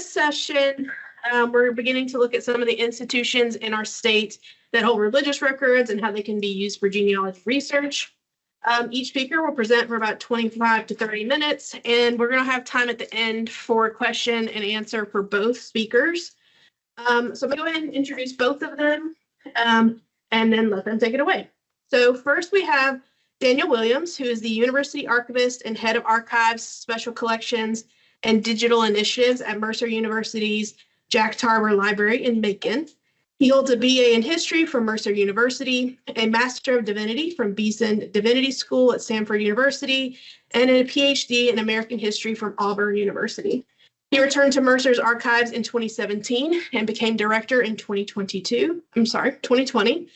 this session, we're beginning to look at some of the institutions in our state that hold religious records and how they can be used for genealogy research. Each speaker will present for about 25 to 30 minutes, and we're going to have time at the end for question and answer for both speakers. So I'm going to go ahead and introduce both of them and then let them take it away. So first we have Daniel Williams, who is the University Archivist and Head of Archives, Special Collections, and Digital Initiatives at Mercer University's Jack Tarver Library in Macon. He holds a BA in History from Mercer University, a Master of Divinity from Beeson Divinity School at Stanford University, and a PhD in American History from Auburn University. He returned to Mercer's archives in 2017 and became director in 2020.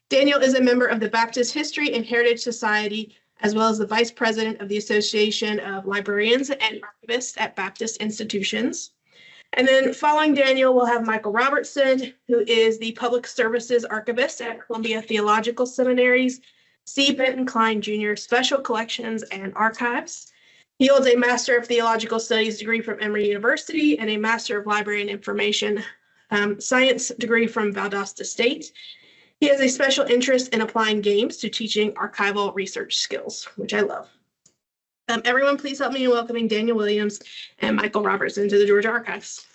Daniel is a member of the Baptist History and Heritage Society, as well as the vice president of the Association of Librarians and Archivists at Baptist Institutions. And then following Daniel, we'll have Michael Robertson, who is the Public Services Archivist at Columbia Theological Seminary's C. Benton Kline Jr. Special Collections and Archives. He holds a Master of Theological Studies degree from Emory University and a Master of Library and Information Science degree from Valdosta State. He has a special interest in applying games to teaching archival research skills, which I love. Everyone, please help me in welcoming Daniel Williams and Michael Robertson to the Georgia Archives.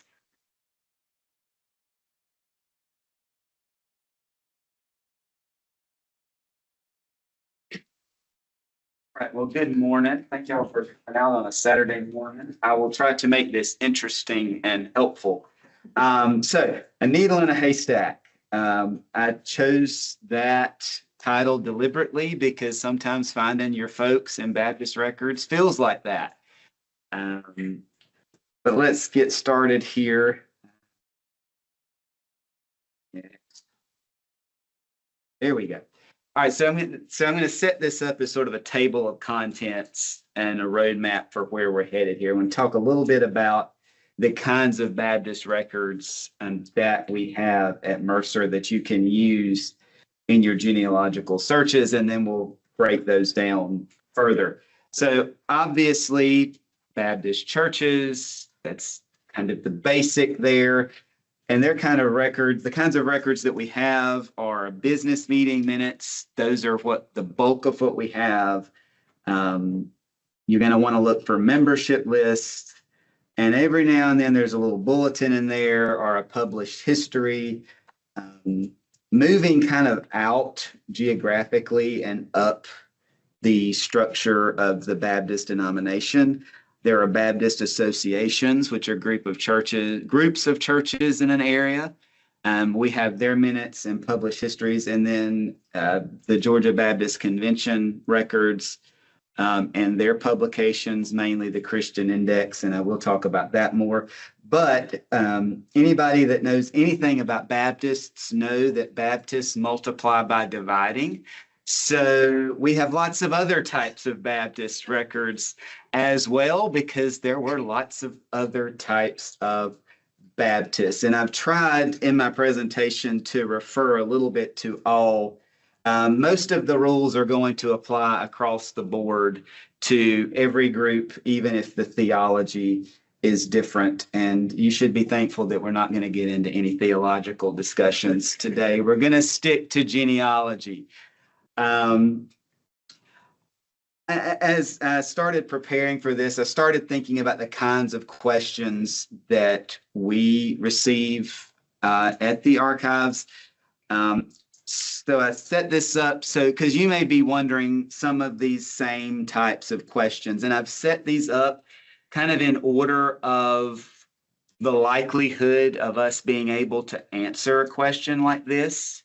All right, well, good morning. Thank y'all for coming out on a Saturday morning. I will try to make this interesting and helpful. So, a needle in a haystack. I chose that title deliberately because sometimes finding your folks in Baptist records feels like that. But let's get started here. There we go. All right, so I'm going to set this up as sort of a table of contents and a roadmap for where we're headed here. I'm going to talk a little bit about the kinds of Baptist records that we have at Mercer that you can use in your genealogical searches, and then we'll break those down further. So obviously, Baptist churches, that's kind of the basic there. And their kind of records, the kinds of records that we have are business meeting minutes. Those are what the bulk of what we have. You're going to want to look for membership lists. And every now and then there's a little bulletin in there or a published history. Moving kind of out geographically and up the structure of the Baptist denomination, there are Baptist associations, which are groups of churches in an area. We have their minutes and published histories, and then the Georgia Baptist Convention records and their publications, mainly the Christian Index, and I will talk about that more. But anybody that knows anything about Baptists know that Baptists multiply by dividing. So we have lots of other types of Baptist records as well, because there were lots of other types of Baptists. And I've tried in my presentation to refer a little bit to all. Most of the rules are going to apply across the board to every group, even if the theology is different. And you should be thankful that we're not going to get into any theological discussions today. We're going to stick to genealogy. As I started preparing for this, I started thinking about the kinds of questions that we receive at the archives. So I set this up because you may be wondering some of these same types of questions, and I've set these up kind of in order of the likelihood of us being able to answer a question like this,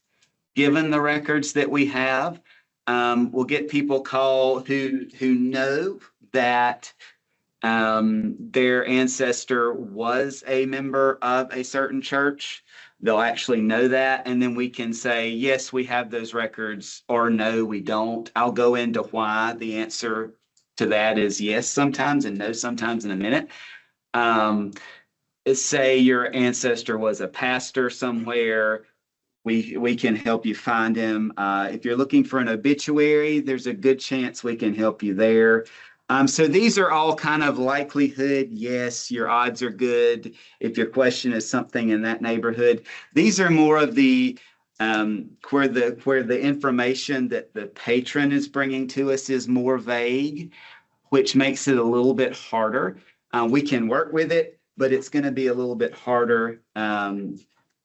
given the records that we have. We'll get people called who know that their ancestor was a member of a certain church. They'll actually know that, and then we can say, yes, we have those records, or no, we don't. I'll go into why the answer to that is yes sometimes and no sometimes in a minute. Say your ancestor was a pastor somewhere. We can help you find him. If you're looking for an obituary, there's a good chance we can help you there. So these are all kind of likelihood. Yes, your odds are good if your question is something in that neighborhood. These are more of the where the information that the patron is bringing to us is more vague, which makes it a little bit harder. We can work with it, but it's going to be a little bit harder.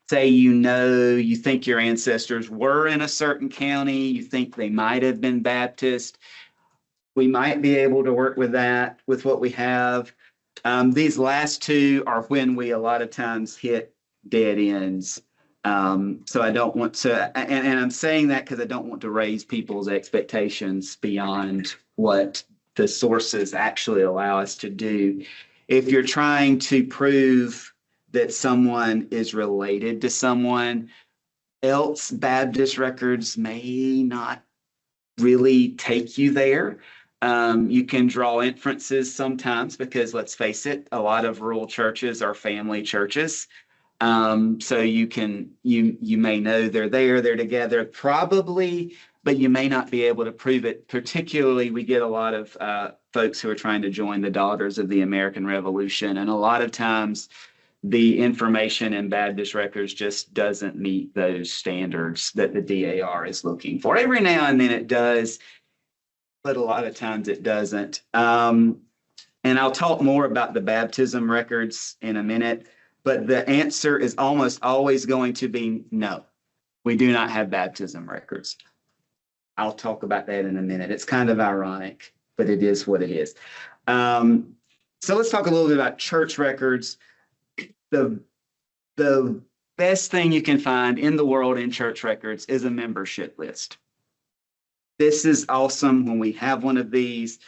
Say you think your ancestors were in a certain county, you think they might have been Baptist. We might be able to work with that with what we have. These last two are when we a lot of times hit dead ends. So I don't want to, and I'm saying that because I don't want to raise people's expectations beyond what the sources actually allow us to do. If you're trying to prove that someone is related to someone else, Baptist records may not really take you there. You can draw inferences sometimes because, let's face it, a lot of rural churches are family churches. So you may know they're together probably, but you may not be able to prove it. Particularly, we get a lot of folks who are trying to join the Daughters of the American Revolution, and a lot of times the information in Baptist records just doesn't meet those standards that the DAR is looking for. Every now and then it does, but a lot of times it doesn't. And I'll talk more about the baptism records in a minute, but the answer is almost always going to be no. We do not have baptism records. I'll talk about that in a minute. It's kind of ironic, but it is what it is. So let's talk a little bit about church records. The best thing you can find in the world in church records is a membership list. This is awesome when we have one of these.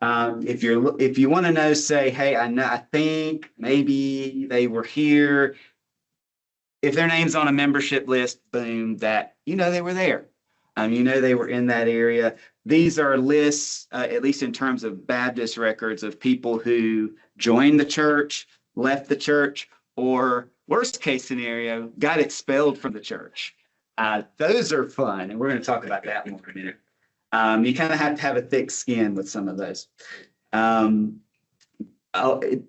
If you want to know, say, hey, I think maybe they were here. If their name's on a membership list, boom, that they were there. They were in that area. These are lists, at least in terms of Baptist records, of people who joined the church, left the church, or worst case scenario, got expelled from the church. Those are fun, and we're going to talk about that more in a minute. You kind of have to have a thick skin with some of those.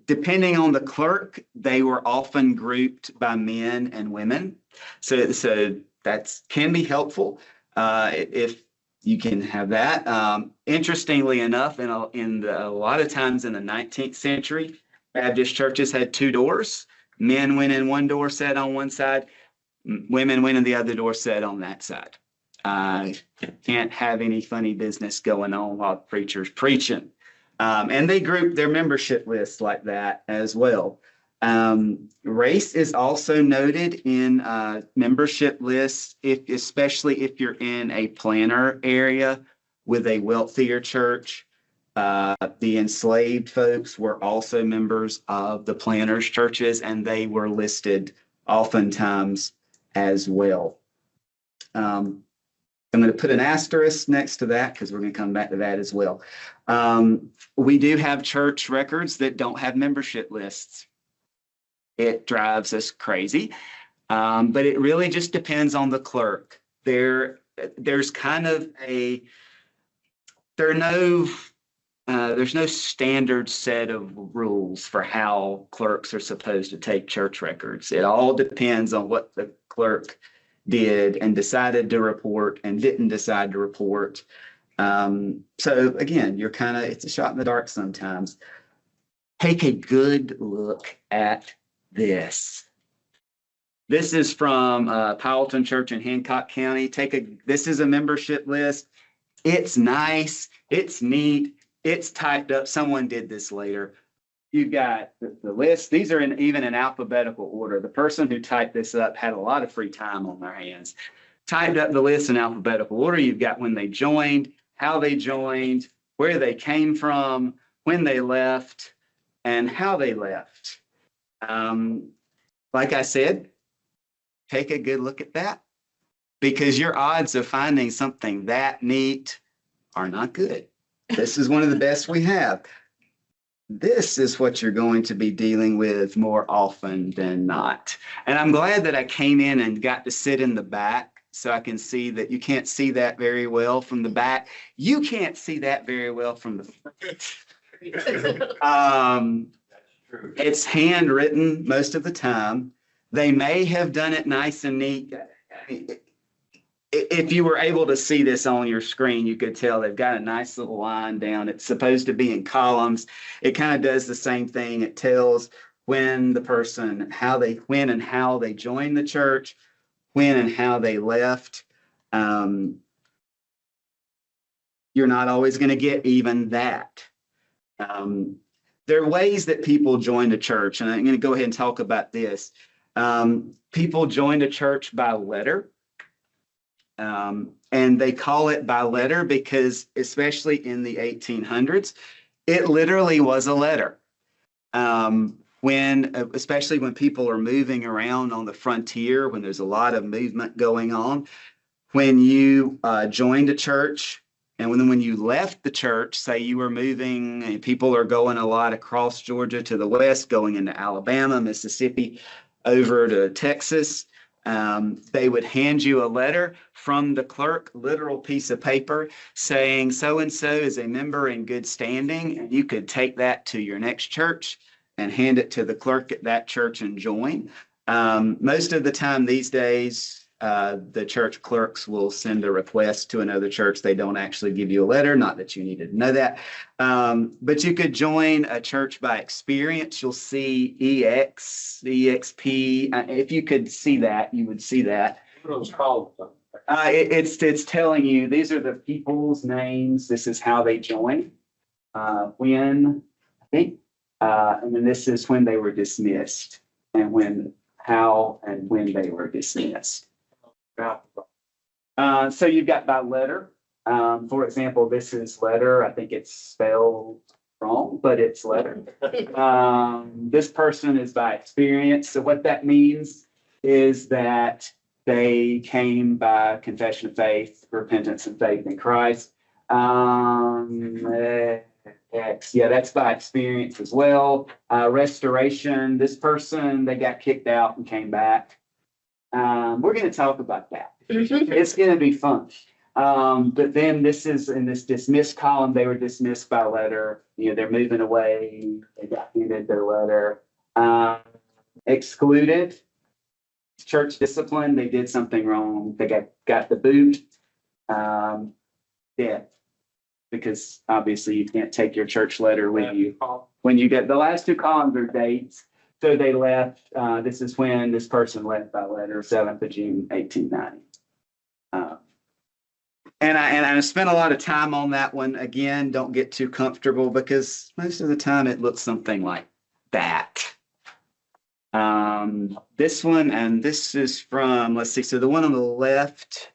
Depending on the clerk, they were often grouped by men and women. So that can be helpful if you can have that. Interestingly enough, a lot of times in the 19th century, Baptist churches had two doors. Men went in one door, sat on one side. Women went in the other door, sat on that side. Can't have any funny business going on while the preacher's preaching. And they grouped their membership lists like that as well. Race is also noted in membership lists, especially if you're in a planter area with a wealthier church. The enslaved folks were also members of the planters' churches, and they were listed oftentimes as well. I'm going to put an asterisk next to that because we're going to come back to that as well. We do have church records that don't have membership lists. It drives us crazy, but it really just depends on the clerk. There's no standard set of rules for how clerks are supposed to take church records. It all depends on what the clerk did and decided to report and didn't decide to report. So again, it's a shot in the dark sometimes. Take a good look at this. This is from Powelton Church in Hancock County. This is a membership list. It's nice. It's neat. It's typed up. Someone did this later. You've got the list. These are even in alphabetical order. The person who typed this up had a lot of free time on their hands. Typed up the list in alphabetical order. You've got when they joined, how they joined, where they came from, when they left, and how they left. Like I said, take a good look at that because your odds of finding something that neat are not good. This is one of the best we have. This is what you're going to be dealing with more often than not. And I'm glad that I came in and got to sit in the back so I can see that you can't see that very well from the back. You can't see that very well from the front. It's handwritten most of the time. They may have done it nice and neat. If you were able to see this on your screen, you could tell they've got a nice little line down. It's supposed to be in columns. It kind of does the same thing. It tells when the person, when and how they joined the church, when and how they left. You're not always going to get even that. There are ways that people joined a church, and I'm going to go ahead and talk about this. People joined a church by letter. And they call it by letter because, especially in the 1800s, it literally was a letter. Especially when people are moving around on the frontier, when there's a lot of movement going on, when you joined a church and when you left the church, say you were moving, and people are going a lot across Georgia to the west, going into Alabama, Mississippi, over to Texas. They would hand you a letter from the clerk, literal piece of paper saying so-and-so is a member in good standing, and you could take that to your next church and hand it to the clerk at that church and join. Most of the time these days, the church clerks will send a request to another church. They don't actually give you a letter, not that you needed to know that. But you could join a church by experience. You'll see EX, EXP. If you could see that, you would see that. It's telling you these are the people's names. This is how they joined. When, I think, and then this is when they were dismissed, and how and when they were dismissed. So you've got by letter. For example, this is letter. I think it's spelled wrong, but it's letter. This person is by experience. So what that means is that they came by confession of faith, repentance, and faith in Christ. Yeah, that's by experience as well. Restoration. This person, they got kicked out and came back. We're going to talk about that. It's going to be fun. But then this is in this dismissed column. They were dismissed by letter. They're moving away. They got handed their letter. Excluded. Church discipline. They did something wrong. They got the boot. Death. Because obviously you can't take your church letter with you. When you get the last two columns are dates. So they left. This is when this person left by letter, 7th of June, 1890. And I spent a lot of time on that one. Again, don't get too comfortable because most of the time it looks something like that. This one, and this is from, let's see, so the one on the left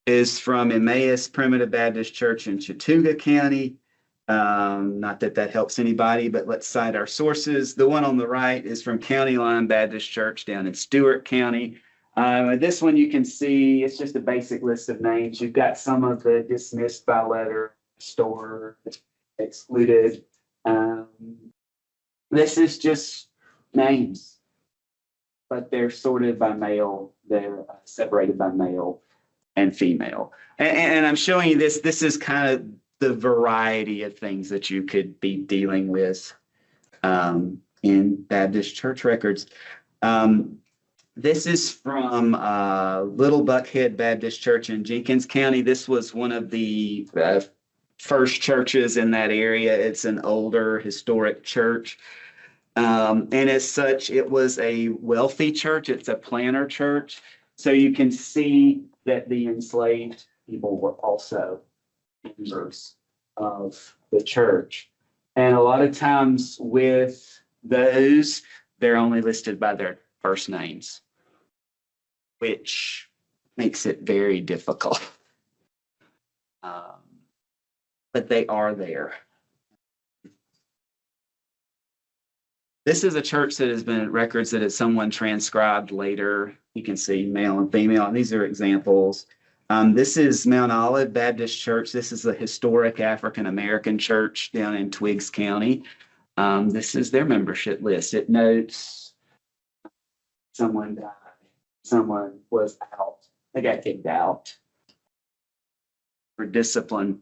is from Emmaus Primitive Baptist Church in Chattooga County. Not that that helps anybody, but let's cite our sources. The one on the right is from County Line Baptist Church down in Stewart County. This one you can see, it's just a basic list of names. You've got some of the dismissed by letter, restored, excluded. This is just names, but they're sorted by male. They're separated by male and female. And I'm showing you this. This is kind of the variety of things that you could be dealing with in Baptist church records. This is from Little Buckhead Baptist Church in Jenkins County. This was one of the first churches in that area. It's an older historic church. And as such, it was a wealthy church. It's a planter church. So you can see that the enslaved people were also members of the church. And a lot of times with those, they're only listed by their first names, which makes it very difficult. But they are there. This is a church that has been records that someone transcribed later. You can see male and female, and these are examples. This is Mount Olive Baptist Church. This is a historic African-American church down in Twiggs County. This is their membership list. It notes someone died, someone was out. I got kicked out for discipline.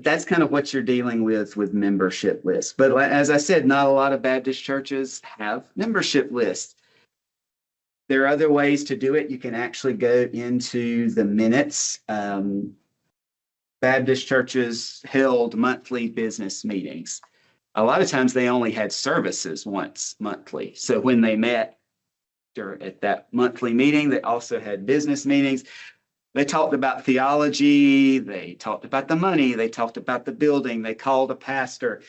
That's kind of what you're dealing with membership lists. But as I said, not a lot of Baptist churches have membership lists. There are other ways to do it. You can actually go into the minutes. Baptist churches held monthly business meetings. A lot of times they only had services once monthly. So when they met at that monthly meeting, they also had business meetings. They talked about theology, they talked about the money, they talked about the building, they called a pastor.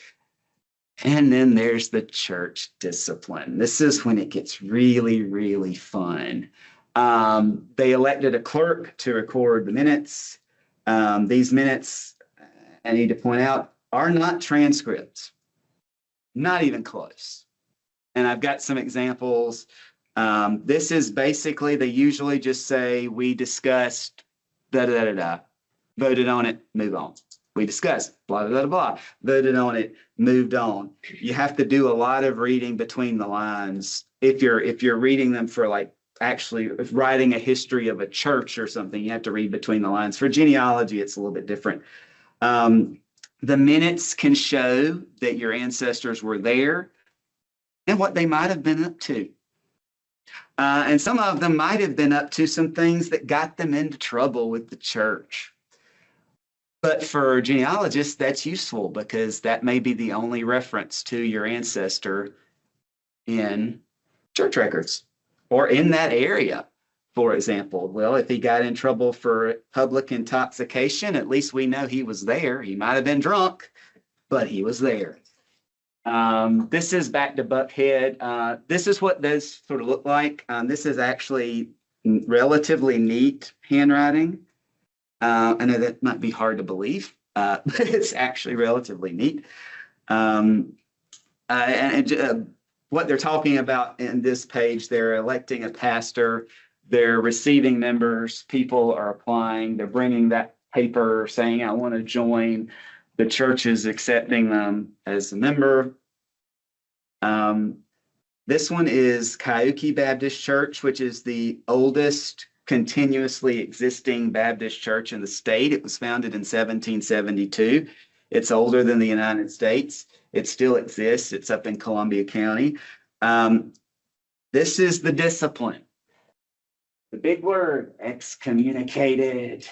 And then there's the church discipline. This is when it gets really, really fun. They elected a clerk to record the minutes. These minutes, I need to point out, are not transcripts, not even close. And I've got some examples. This is basically, they usually just say, we discussed, voted on it, move on. We discussed, blah, blah, blah, blah, voted on it, moved on. You have to do a lot of reading between the lines. If you're reading them for like actually writing a history of a church or something, you have to read between the lines. For genealogy, it's a little bit different. The minutes can show that your ancestors were there and what they might have been up to. And some of them might have been up to some things that got them into trouble with the church. But for genealogists, that's useful because that may be the only reference to your ancestor in church records or in that area, for example. Well, if he got in trouble for public intoxication, at least we know he was there. He might have been drunk, but he was there. This is back to Buckhead. This is what those sort of look like. This is actually relatively neat handwriting. I know that might be hard to believe, but it's actually relatively neat. What they're talking about in this page, they're electing a pastor, they're receiving members, people are applying, they're bringing that paper saying, I want to join. The church is accepting them as a member. This one is Kaiuki Baptist Church, which is the oldest continuously existing Baptist church in the state. It was founded in 1772. It's older than the United States. It still exists. It's up in Columbia County. This is the discipline. The big word, excommunicated.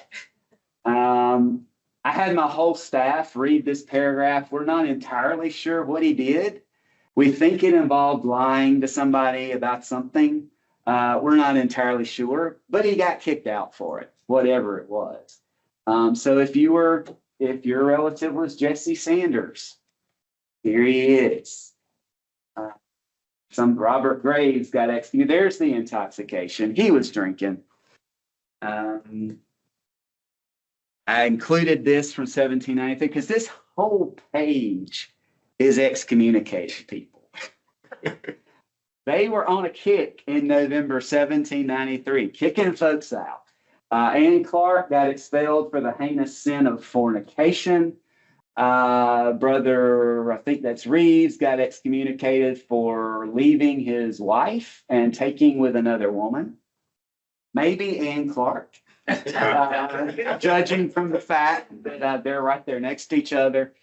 I had my whole staff read this paragraph. We're not entirely sure what he did. We think it involved lying to somebody about something. We're not entirely sure, but he got kicked out for it, whatever it was. So if your relative was Jesse Sanders, here he is. Some Robert Graves got executed. There's the intoxication. He was drinking. I included this from 1793 because this whole page is excommunicating people. They were on a kick in November 1793, kicking folks out. Annie Clark got expelled for the heinous sin of fornication. Brother, I think that's Reeves, got excommunicated for leaving his wife and taking with another woman. Maybe Anne Clark, judging from the fact that they're right there next to each other.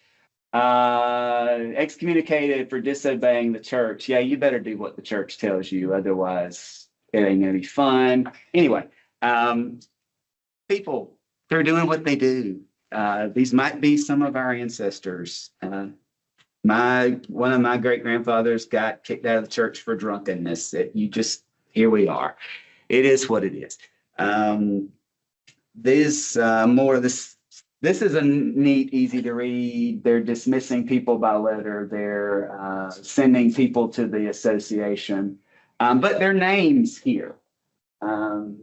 Excommunicated for disobeying the church. Yeah, you better do what the church tells you, otherwise it ain't gonna be fun. Anyway, people, they're doing what they do. These might be some of our ancestors. One of my great grandfathers got kicked out of the church for drunkenness. Here we are. It is what it is. This is a neat, easy to read. They're dismissing people by letter. They're sending people to the association, but their names here: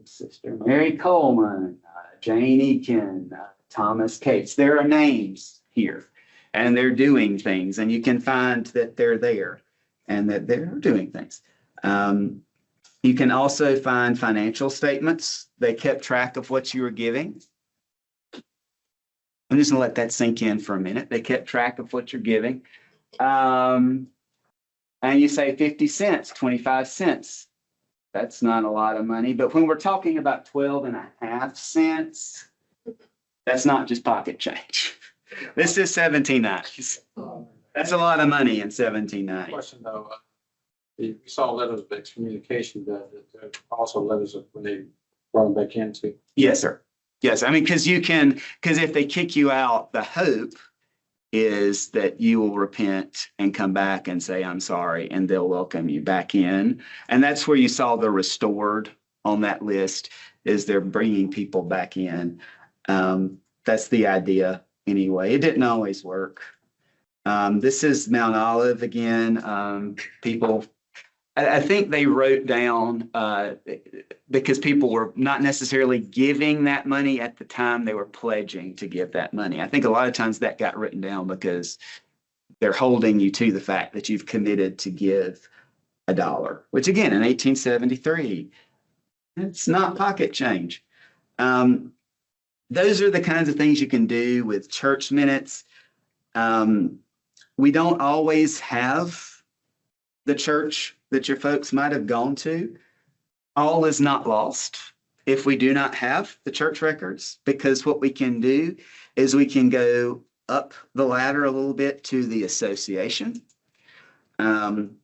Sister Mary Coleman, Jane Eakin, Thomas Cates. There are names here, and they're doing things, and you can find that they're there and that they're doing things. You can also find financial statements. They kept track of what you were giving. I'm just going to let that sink in for a minute. They kept track of what you're giving. And you say 50 cents, 25 cents. That's not a lot of money. But when we're talking about 12.5 cents, that's not just pocket change. This is 1790s. That's a lot of money in 1790. Question though, we saw letters of excommunication, but there are also letters of when they brought them back into. Yes, sir. Yes, I mean, because if they kick you out, the hope is that you will repent and come back and say, I'm sorry, and they'll welcome you back in. And that's where you saw the restored on that list, is they're bringing people back in. That's the idea anyway. It didn't always work. This is Mount Olive again. People, I think they wrote down, because people were not necessarily giving that money at the time, they were pledging to give that money. I think a lot of times that got written down because they're holding you to the fact that you've committed to give $1, which again, in 1873, it's not pocket change. Those are the kinds of things you can do with church minutes. We don't always have the church that your folks might have gone to. All is not lost if we do not have the church records, because what we can do is we can go up the ladder a little bit to the association, and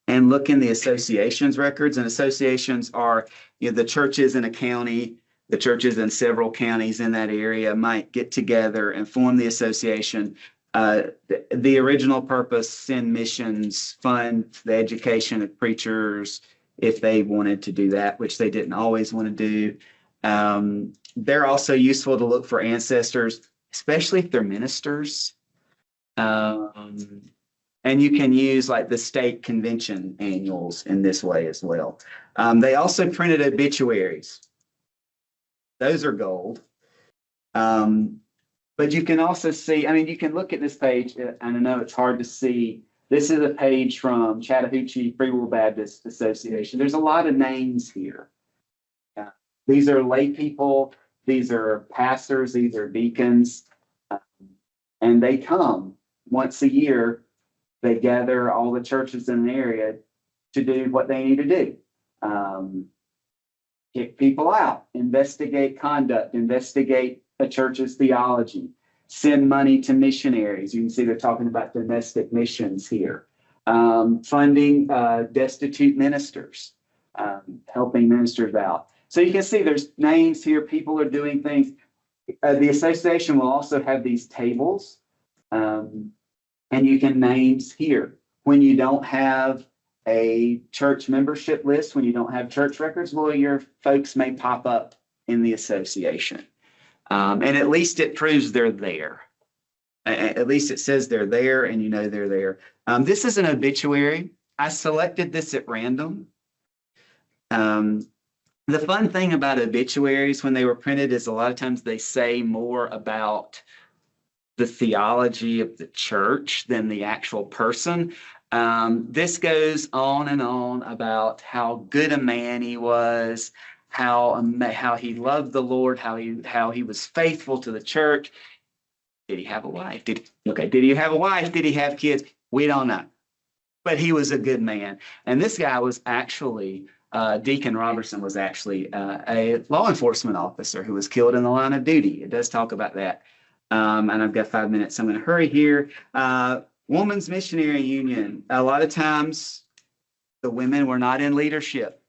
look in the association's records. And associations are, the churches in a county, the churches in several counties in that area might get together and form the association. The original purpose, send missions, fund the education of preachers if they wanted to do that, which they didn't always want to do. They're also useful to look for ancestors, especially if they're ministers. And you can use like the state convention annuals in this way as well. They also printed obituaries. Those are gold. But you can also see, I mean, you can look at this page, and I know it's hard to see. This is a page from Chattahoochee Free Will Baptist Association. There's a lot of names here. These are lay people. These are pastors. These are deacons. And they come once a year. They gather all the churches in the area to do what they need to do. Kick people out, investigate conduct, investigate a church's theology, send money to missionaries. You can see they're talking about domestic missions here. Funding destitute ministers, helping ministers out. So you can see there's names here. People are doing things. The association will also have these tables, and you can names here. When you don't have a church membership list, when you don't have church records, well, your folks may pop up in the association. And at least it proves they're there. At least it says they're there and you know they're there. This is an obituary. I selected this at random. The fun thing about obituaries when they were printed is a lot of times they say more about the theology of the church than the actual person. This goes on and on about how good a man he was, how he loved the Lord, how he was faithful to the church. Did he have a wife? Did he have a wife? Did he have kids? We don't know. But he was a good man. And this guy was actually, Deacon Robertson was actually a law enforcement officer who was killed in the line of duty. It does talk about that. And I've got 5 minutes. So I'm going to hurry here. Women's Missionary Union. A lot of times the women were not in leadership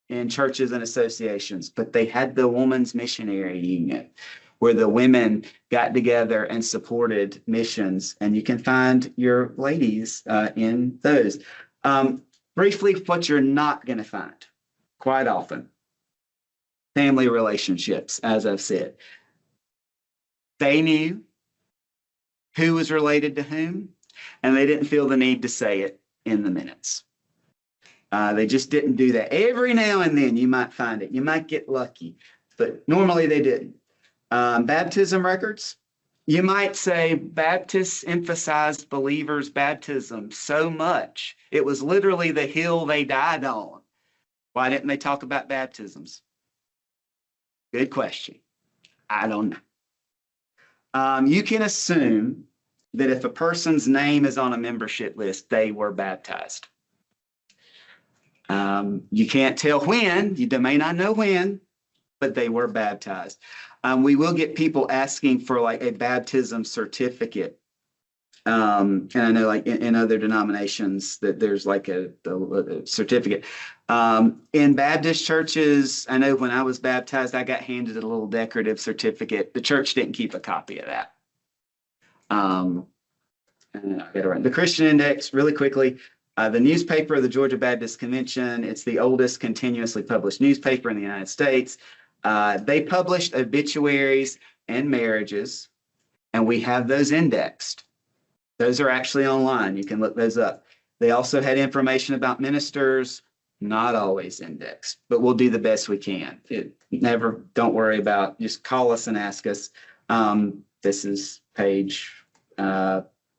in churches and associations, but they had the Women's Missionary Union where the women got together and supported missions. And you can find your ladies in those. Briefly, what you're not going to find quite often, family relationships, as I've said. They knew who was related to whom, and they didn't feel the need to say it in the minutes. They just didn't do that. Every now and then you might find it. You might get lucky, but normally they didn't. Baptism records. You might say Baptists emphasized believers' baptism so much. It was literally the hill they died on. Why didn't they talk about baptisms? Good question. I don't know. You can assume that if a person's name is on a membership list, they were baptized. You can't tell when, you may not know when, but they were baptized. We will get people asking for like a baptism certificate. And I know like in other denominations that there's like a certificate. In Baptist churches, I know when I was baptized, I got handed a little decorative certificate. The church didn't keep a copy of that. And I get it right. The Christian Index, really quickly, the newspaper of the Georgia Baptist Convention, it's the oldest continuously published newspaper in the United States. They published obituaries and marriages, and we have those indexed. Those are actually online. You can look those up. They also had information about ministers, not always indexed, but we'll do the best we can. Don't worry about, just call us and ask us. This is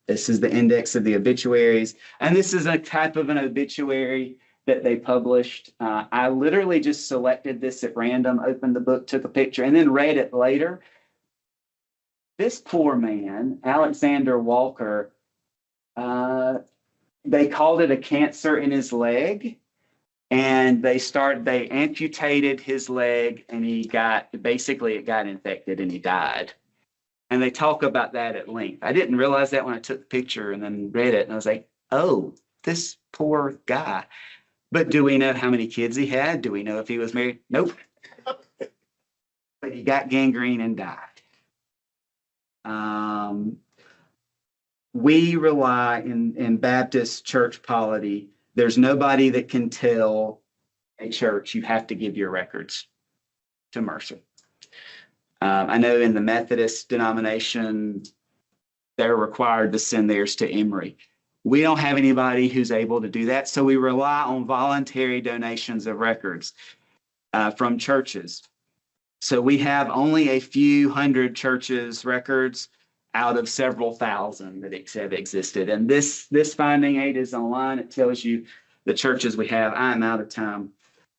this is the index of the obituaries. And this is a type of an obituary that they published. I literally just selected this at random, opened the book, took a picture, and then read it later. This poor man, Alexander Walker, they called it a cancer in his leg. And they amputated his leg, and it got infected and he died. And they talk about that at length. I didn't realize that when I took the picture and then read it. And I was like, oh, this poor guy. But do we know how many kids he had? Do we know if he was married? Nope. But he got gangrene and died. We rely in Baptist church polity. There's nobody that can tell a church you have to give your records to Mercer. I know in the Methodist denomination, they're required to send theirs to Emory. We don't have anybody who's able to do that, so we rely on voluntary donations of records from churches. So we have only a few hundred churches' records out of several thousand that have existed. And this finding aid is online. It tells you the churches we have. I'm out of time,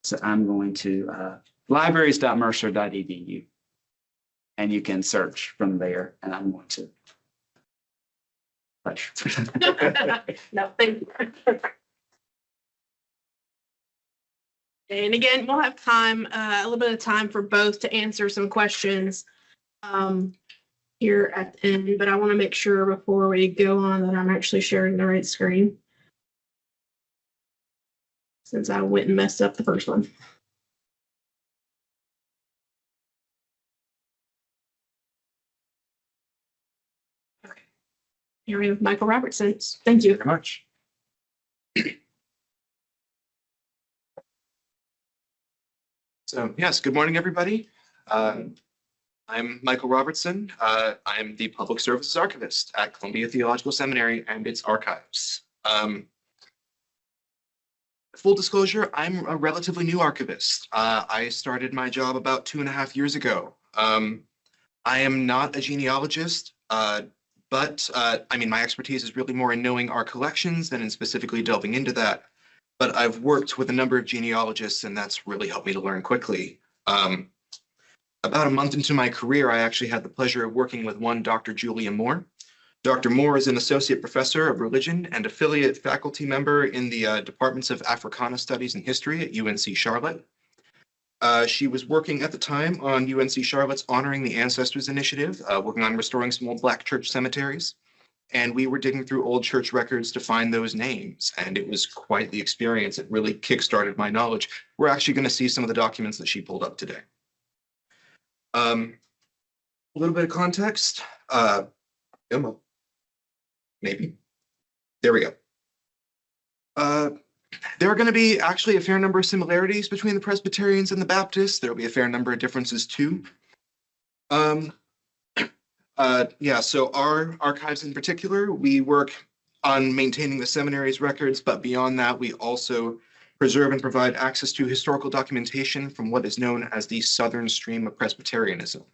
so I'm going to libraries.mercer.edu. And you can search from there, and I'm going to. No, thank you. And again, we'll have time, a little bit of time for both to answer some questions here at the end, but I want to make sure before we go on that I'm actually sharing the right screen, since I went and messed up the first one. Okay. Here we have Michael Robertson. Thank you Very much. So yes, good morning, everybody. I'm Michael Robertson. I'm the Public Services Archivist at Columbia Theological Seminary and its archives. Full disclosure, I'm a relatively new archivist. I started my job about 2.5 years ago. I am not a genealogist, but I mean, my expertise is really more in knowing our collections than in specifically delving into that. But I've worked with a number of genealogists, and that's really helped me to learn quickly. About a month into my career, I actually had the pleasure of working with one Dr. Julia Moore. Dr. Moore is an associate professor of religion and affiliate faculty member in the departments of Africana Studies and History at UNC Charlotte. She was working at the time on UNC Charlotte's Honoring the Ancestors Initiative, working on restoring some old Black church cemeteries. And we were digging through old church records to find those names. And it was quite the experience. It really kickstarted my knowledge. We're actually going to see some of the documents that she pulled up today. A little bit of context. Maybe. There we go. There are going to be actually a fair number of similarities between the Presbyterians and the Baptists. There will be a fair number of differences too. Yeah, so our archives in particular, we work on maintaining the seminary's records, but beyond that, we also preserve and provide access to historical documentation from what is known as the Southern stream of Presbyterianism.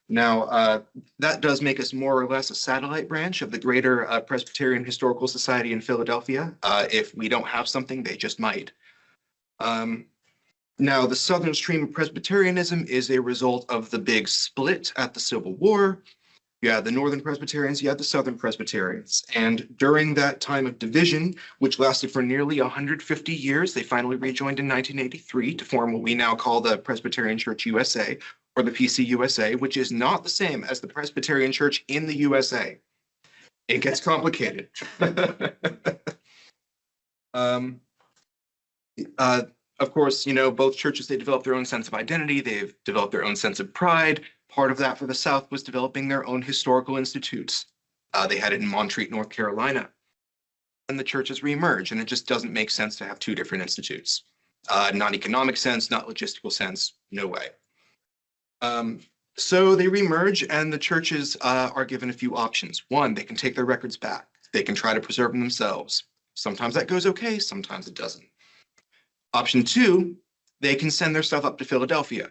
Now, that does make us more or less a satellite branch of the greater Presbyterian Historical Society in Philadelphia. If we don't have something, they just might. Now, the Southern stream of Presbyterianism is a result of the big split at the Civil War. You had the Northern Presbyterians, you had the Southern Presbyterians. And during that time of division, which lasted for nearly 150 years, they finally rejoined in 1983 to form what we now call the Presbyterian Church USA, or the PCUSA, which is not the same as the Presbyterian Church in the USA. It gets complicated. Of course, both churches, they developed their own sense of identity. They've developed their own sense of pride. Part of that for the South was developing their own historical institutes. They had it in Montreat, North Carolina. And the churches reemerge, and it just doesn't make sense to have two different institutes. Not economic sense, not logistical sense, no way. So they reemerge, and the churches are given a few options. One, they can take their records back. They can try to preserve them themselves. Sometimes that goes okay, sometimes it doesn't. Option two, they can send their stuff up to Philadelphia.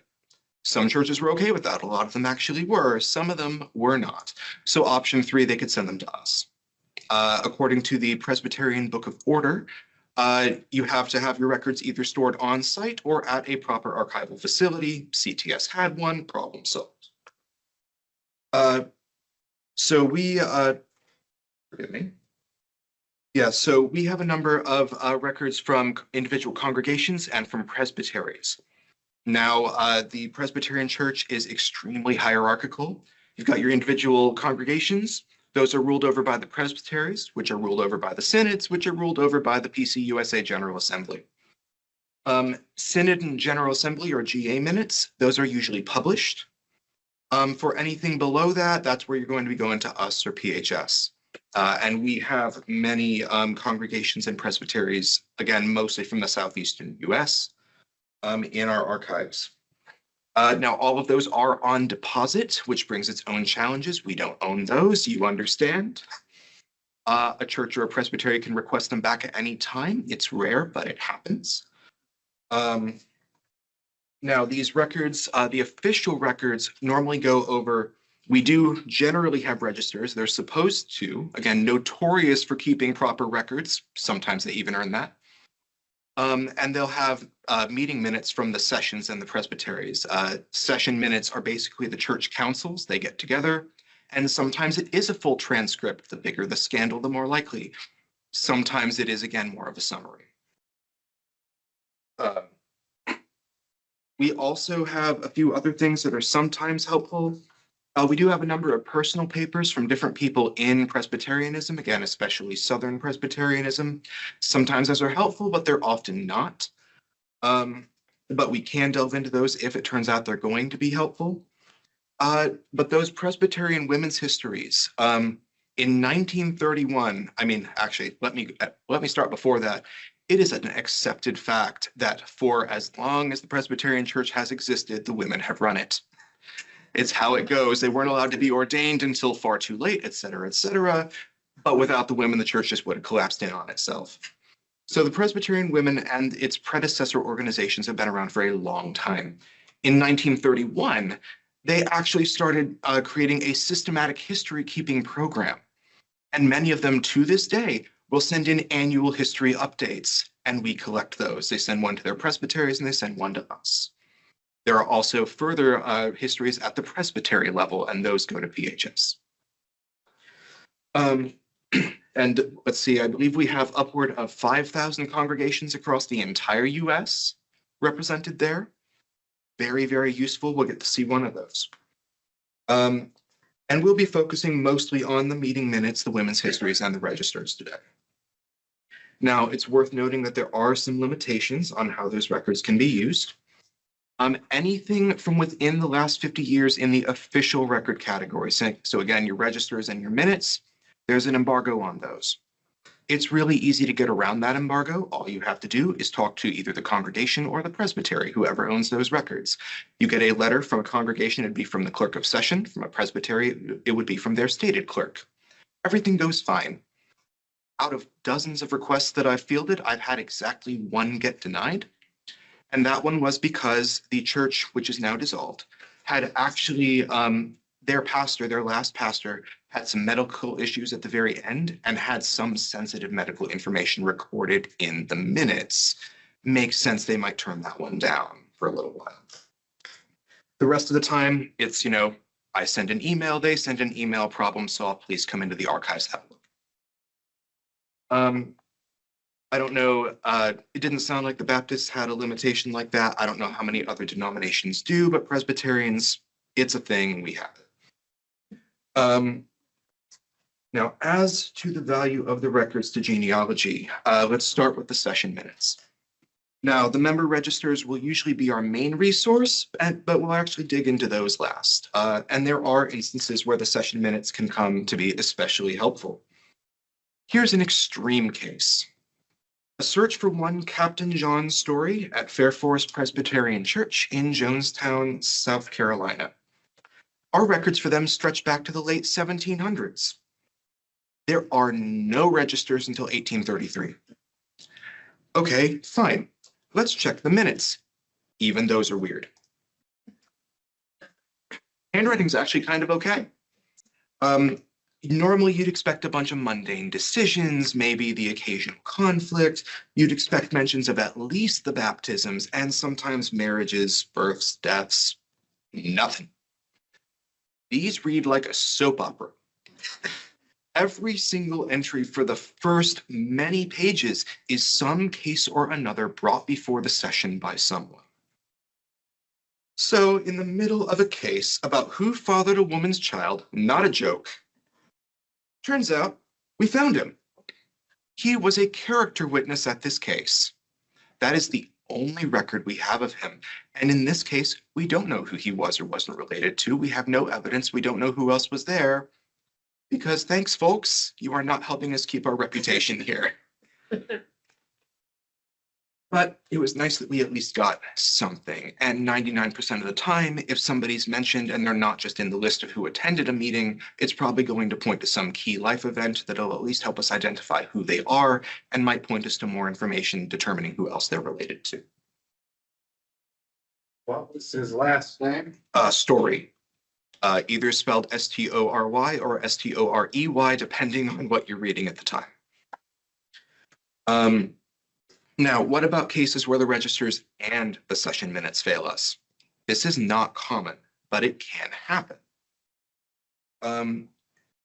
Some churches were okay with that. A lot of them actually were. Some of them were not. So option three, they could send them to us. According to the Presbyterian Book of Order, you have to have your records either stored on site or at a proper archival facility. CTS had one, problem solved. So we, forgive me. Yeah, so we have a number of records from individual congregations and from presbyteries. Now, the Presbyterian Church is extremely hierarchical. You've got your individual congregations. Those are ruled over by the presbyteries, which are ruled over by the synods, which are ruled over by the PCUSA General Assembly. Synod and General Assembly, or GA minutes, those are usually published. For anything below that, that's where you're going to be going to us or PHS. And we have many congregations and presbyteries, again, mostly from the southeastern US, in our archives. Now, all of those are on deposit, which brings its own challenges. We don't own those, you understand. A church or a presbytery can request them back at any time. It's rare, but it happens. Now, these records, the official records normally go over. We do generally have registers. They're supposed to, again, notorious for keeping proper records. Sometimes they even earn that. And they'll have meeting minutes from the sessions and the presbyteries. Session minutes are basically the church councils. They get together, and sometimes it is a full transcript. The bigger the scandal, the more likely. Sometimes it is, again, more of a summary. We also have a few other things that are sometimes helpful. We do have a number of personal papers from different people in Presbyterianism, again, especially Southern Presbyterianism. Sometimes those are helpful, but they're often not. But we can delve into those if it turns out they're going to be helpful. But those Presbyterian women's histories, in 1931, I mean, actually, let me start before that. It is an accepted fact that for as long as the Presbyterian Church has existed, the women have run it. It's how it goes. They weren't allowed to be ordained until far too late, et cetera, et cetera. But without the women, the church just would have collapsed in on itself. So the Presbyterian women and its predecessor organizations have been around for a long time. In 1931, they actually started creating a systematic history-keeping program. And many of them, to this day, will send in annual history updates, and we collect those. They send one to their presbyteries, and they send one to us. There are also further histories at the presbytery level, and those go to PHS. And let's see, I believe we have upward of 5,000 congregations across the entire US represented there. Very, very useful. We'll get to see one of those. And we'll be focusing mostly on the meeting minutes, the women's histories, and the registers today. Now, it's worth noting that there are some limitations on how those records can be used. Anything from within the last 50 years in the official record category. So again, your registers and your minutes, there's an embargo on those. It's really easy to get around that embargo. All you have to do is talk to either the congregation or the presbytery, whoever owns those records. You get a letter from a congregation, it'd be from the clerk of session. From a presbytery, it would be from their stated clerk. Everything goes fine. Out of dozens of requests that I've fielded, I've had exactly one get denied. And that one was because the church, which is now dissolved, had actually, their pastor, their last pastor, had some medical issues at the very end and had some sensitive medical information recorded in the minutes. Makes sense they might turn that one down for a little while. The rest of the time, it's, I send an email, they send an email, problem solved, please come into the archives, have a look. I don't know, it didn't sound like the Baptists had a limitation like that. I don't know how many other denominations do, but Presbyterians, it's a thing, we have it. Now, as to the value of the records to genealogy, let's start with the session minutes. Now, the member registers will usually be our main resource, but we'll actually dig into those last. And there are instances where the session minutes can come to be especially helpful. Here's an extreme case. A search for one Captain John Story at Fair Forest Presbyterian Church in Jonestown, South Carolina. Our records for them stretch back to the late 1700s. There are no registers until 1833. Okay, fine. Let's check the minutes. Even those are weird. Handwriting's actually kind of okay. Normally you'd expect a bunch of mundane decisions, maybe the occasional conflict. You'd expect mentions of at least the baptisms and sometimes marriages, births, deaths. Nothing. These read like a soap opera. Every single entry for the first many pages is some case or another brought before the session by someone. So in the middle of a case about who fathered a woman's child, not a joke, turns out we found him. He was a character witness at this case. That is the only record we have of him. And in this case, we don't know who he was or wasn't related to. We have no evidence. We don't know who else was there. Because thanks, folks, you are not helping us keep our reputation here. But it was nice that we at least got something. And 99% of the time, if somebody's mentioned and they're not just in the list of who attended a meeting, it's probably going to point to some key life event that'll at least help us identify who they are and might point us to more information determining who else they're related to. What was his last name? Story. Either spelled S-T-O-R-Y or S-T-O-R-E-Y, depending on what you're reading at the time. Now, what about cases where the registers and the session minutes fail us? This is not common, but it can happen.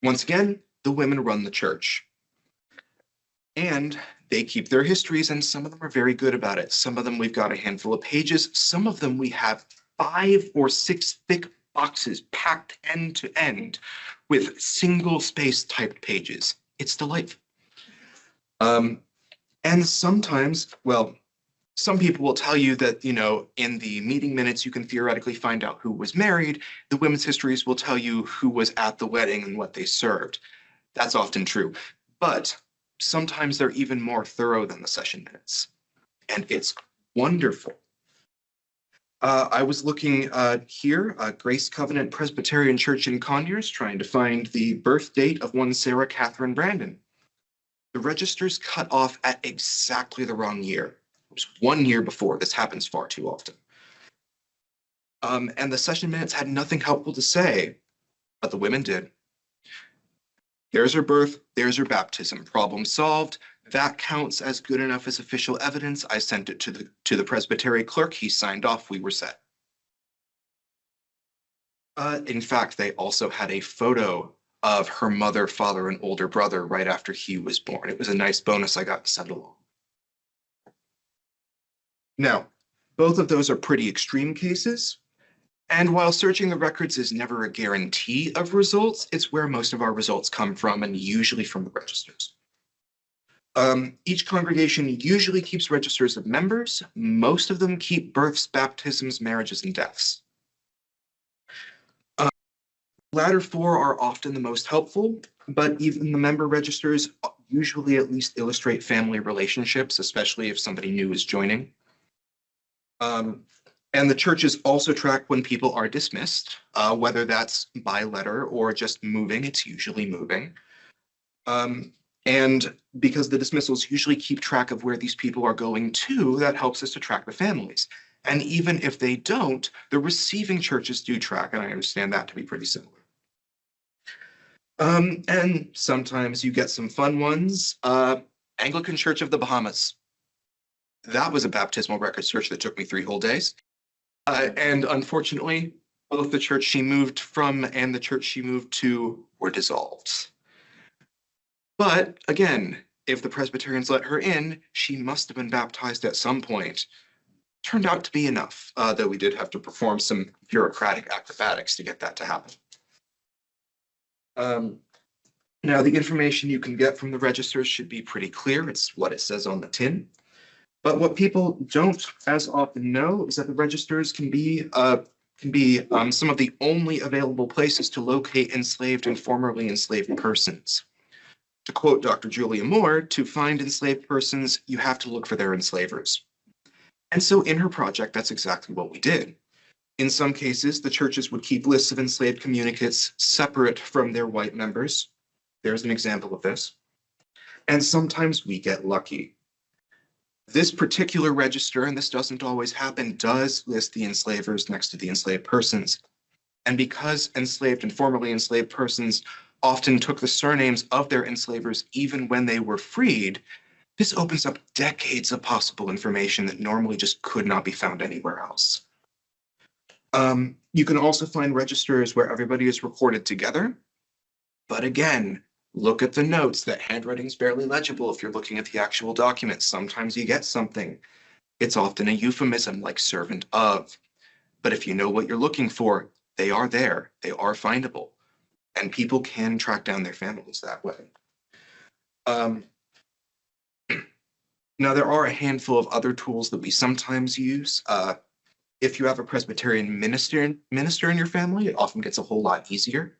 Once again, the women run the church. And they keep their histories, and some of them are very good about it. Some of them we've got a handful of pages. Some of them we have 5 or 6 thick boxes packed end to end with single space typed pages. It's delightful. And sometimes, well, some people will tell you that, you know, in the meeting minutes, you can theoretically find out who was married. The women's histories will tell you who was at the wedding and what they served. That's often true. But sometimes they're even more thorough than the session minutes. And it's wonderful. I was looking here, Grace Covenant Presbyterian Church in Conyers, trying to find the birth date of one Sarah Catherine Brandon. The registers cut off at exactly the wrong year. It was 1 year before. This happens far too often. And the session minutes had nothing helpful to say, but the women did. There's her birth, there's her baptism. Problem solved. That counts as good enough as official evidence. I sent it to the presbytery clerk. He signed off. We were set. In fact, they also had a photo of her mother, father, and older brother right after he was born. It was a nice bonus I got to send along. Now, both of those are pretty extreme cases. And while searching the records is never a guarantee of results, it's where most of our results come from, and usually from the registers. Each congregation usually keeps registers of members. Most of them keep births, baptisms, marriages, and deaths. The latter 4 are often the most helpful, but even the member registers usually at least illustrate family relationships, especially if somebody new is joining. And the churches also track when people are dismissed, whether that's by letter or just moving. It's usually moving. And because the dismissals usually keep track of where these people are going to, that helps us to track the families. And even if they don't, the receiving churches do track, and I understand that to be pretty similar. And sometimes you get some fun ones. Anglican Church of the Bahamas. That was a baptismal record search that took me 3 whole days. And unfortunately, Both the church she moved from and the church she moved to were dissolved. But again, if the Presbyterians let her in, she must have been baptized at some point. Turned out to be enough, though we did have to perform some bureaucratic acrobatics to get that to happen. Now, the information you can get from the registers should be pretty clear. It's what it says on the tin. But what people don't as often know is that the registers can be some of the only available places to locate enslaved and formerly enslaved persons. To quote Dr. Julia Moore, to find enslaved persons, you have to look for their enslavers. And so in her project, that's exactly what we did. In some cases, the churches would keep lists of enslaved communicates separate from their white members. There's an example of this. And sometimes we get lucky. This particular register, and this doesn't always happen, does list the enslavers next to the enslaved persons. And because enslaved and formerly enslaved persons often took the surnames of their enslavers even when they were freed, this opens up decades of possible information that normally just could not be found anywhere else. You can also find registers where everybody is recorded together. But again, look at the notes. That handwriting's barely legible if you're looking at the actual document. Sometimes you get something. It's often a euphemism like servant of. But if you know what you're looking for, they are there. They are findable. And people can track down their families that way. Now, there are a handful of other tools that we sometimes use. If you have a Presbyterian minister in your family, it often gets a whole lot easier.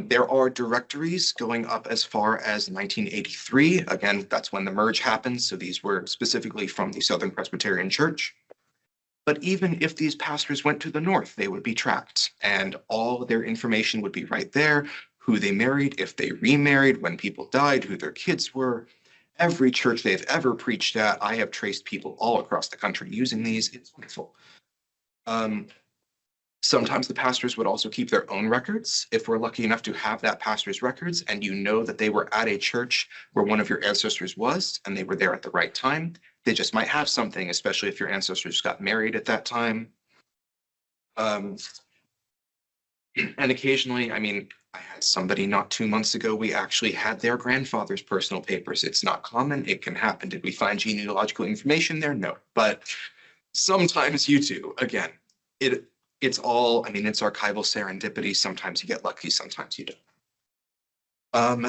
There are directories going up as far as 1983. Again, that's when the merge happened. So these were specifically from the Southern Presbyterian Church. But even if these pastors went to the north, they would be tracked and all their information would be right there. Who they married, if they remarried, when people died, who their kids were. Every church they've ever preached at, I have traced people all across the country using these. It's wonderful. Sometimes the pastors would also keep their own records. If we're lucky enough to have that pastor's records and you know that they were at a church where one of your ancestors was and they were there at the right time, they just might have something, especially if your ancestors got married at that time. And occasionally, I mean, I had somebody not 2 months ago, we actually had their grandfather's personal papers. It's not common. It can happen. Did we find genealogical information there? No. But sometimes you do. Again, it's all, I mean, it's archival serendipity. Sometimes you get lucky, sometimes you don't.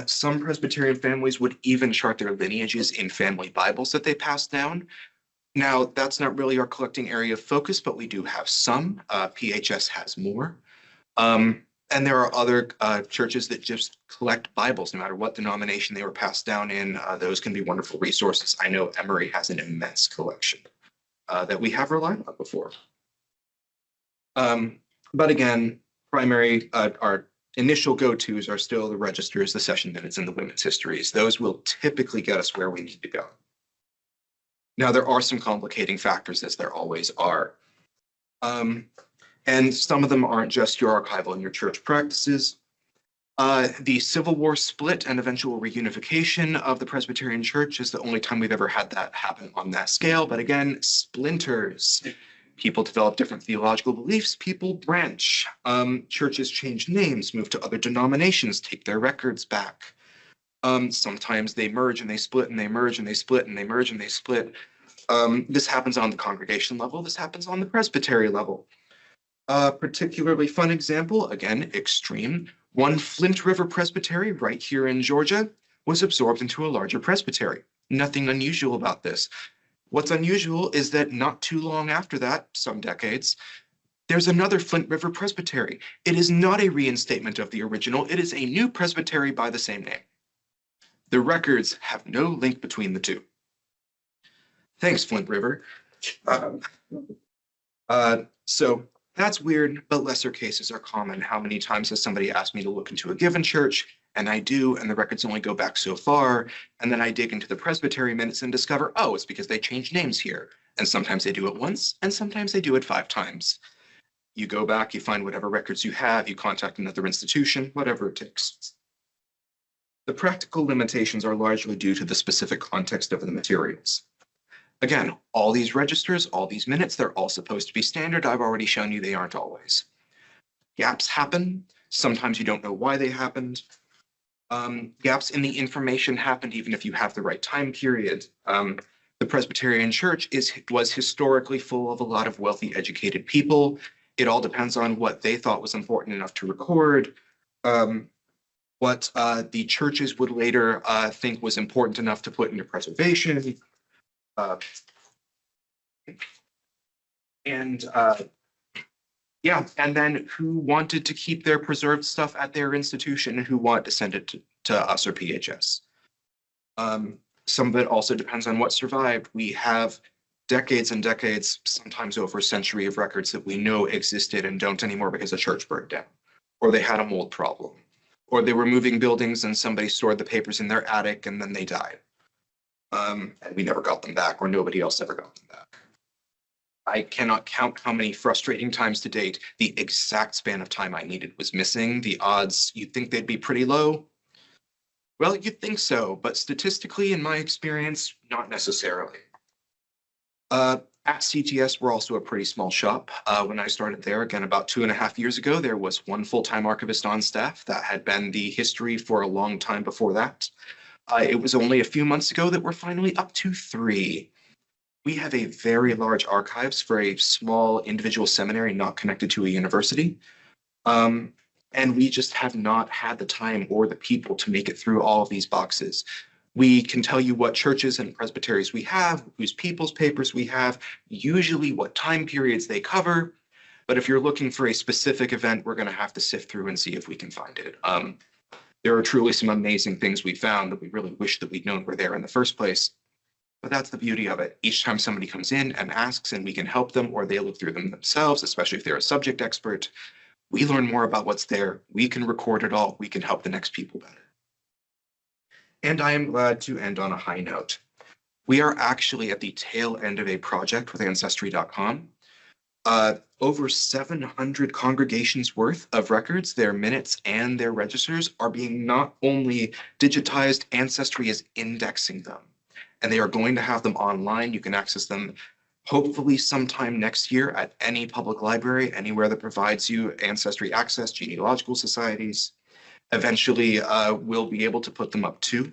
Some Presbyterian families would even chart their lineages in family Bibles that they pass down. Now, that's not really our collecting area of focus, but we do have some. PHS has more. And there are other churches that just collect Bibles, no matter what denomination they were passed down in. Those can be wonderful resources. I know Emory has an immense collection that we have relied on before. But again, our initial go-tos are still the registers, the session minutes, and the women's histories. Those will typically get us where we need to go. Now, there are some complicating factors, as there always are. And some of them aren't just your archival and your church practices. The Civil War split and eventual reunification of the Presbyterian Church is the only time we've ever had that happen on that scale. But again, splinters. People develop different theological beliefs. People branch. Churches change names, move to other denominations, take their records back. Sometimes they merge and they split and they merge and they split and they merge and they split. This happens on the congregation level. This happens on the presbytery level. Particularly fun example, again, extreme. One Flint River Presbytery right here in Georgia was absorbed into a larger presbytery. Nothing unusual about this. What's unusual is that not too long after that, some decades, there's another Flint River Presbytery. It is not a reinstatement of the original. It is a new presbytery by the same name. The records have no link between the two. Thanks, Flint River. So that's weird, but lesser cases are common. How many times has somebody asked me to look into a given church? And I do, and the records only go back so far. And then I dig into the presbytery minutes and discover, oh, it's because they changed names here. And sometimes they do it once, and sometimes they do it 5 times. You go back, you find whatever records you have, you contact another institution, whatever it takes. The practical limitations are largely due to the specific context of the materials. Again, all these registers, all these minutes, they're all supposed to be standard. I've already shown you they aren't always. gaps happen. Sometimes you don't know why they happened. Gaps in the information happened even if you have the right time period. The Presbyterian Church was historically full of a lot of wealthy, educated people. It all depends on what they thought was important enough to record, what the churches would later think was important enough to put into preservation. Yeah, and then who wanted to keep their preserved stuff at their institution and who wanted to send it to us or PHS. Some of it also depends on what survived. We have decades and decades, sometimes over a century of records that we know existed and don't anymore because the church burned down, or they had a mold problem, or they were moving buildings and somebody stored the papers in their attic and then they died. And we never got them back, or nobody else ever got them back. I cannot count how many frustrating times to date the exact span of time I needed was missing. The odds, you'd think they'd be pretty low. Well, you'd think so, but statistically, in my experience, not necessarily. At CTS, we're also a pretty small shop. When I started there, again, about 2.5 years ago, there was one full-time archivist on staff. That had been the history for a long time before that. It was only a few months ago that we're finally up to 3. We have a very large archives for a small individual seminary not connected to a university. And we just have not had the time or the people to make it through all of these boxes. We can tell you what churches and presbyteries we have, whose people's papers we have, usually what time periods they cover. But if you're looking for a specific event, we're going to have to sift through and see if we can find it. There are truly some amazing things we found that we really wish that we'd known were there in the first place. But that's the beauty of it. Each time somebody comes in and asks and we can help them, or they look through them themselves, especially if they're a subject expert, we learn more about what's there. We can record it all. We can help the next people better. And I am glad to end on a high note. We are actually at the tail end of a project with Ancestry.com. Over 700 congregations worth of records, their minutes and their registers are being not only digitized, Ancestry is indexing them. And they are going to have them online. You can access them hopefully sometime next year at any public library, anywhere that provides you Ancestry access, genealogical societies. Eventually, we'll be able to put them up too.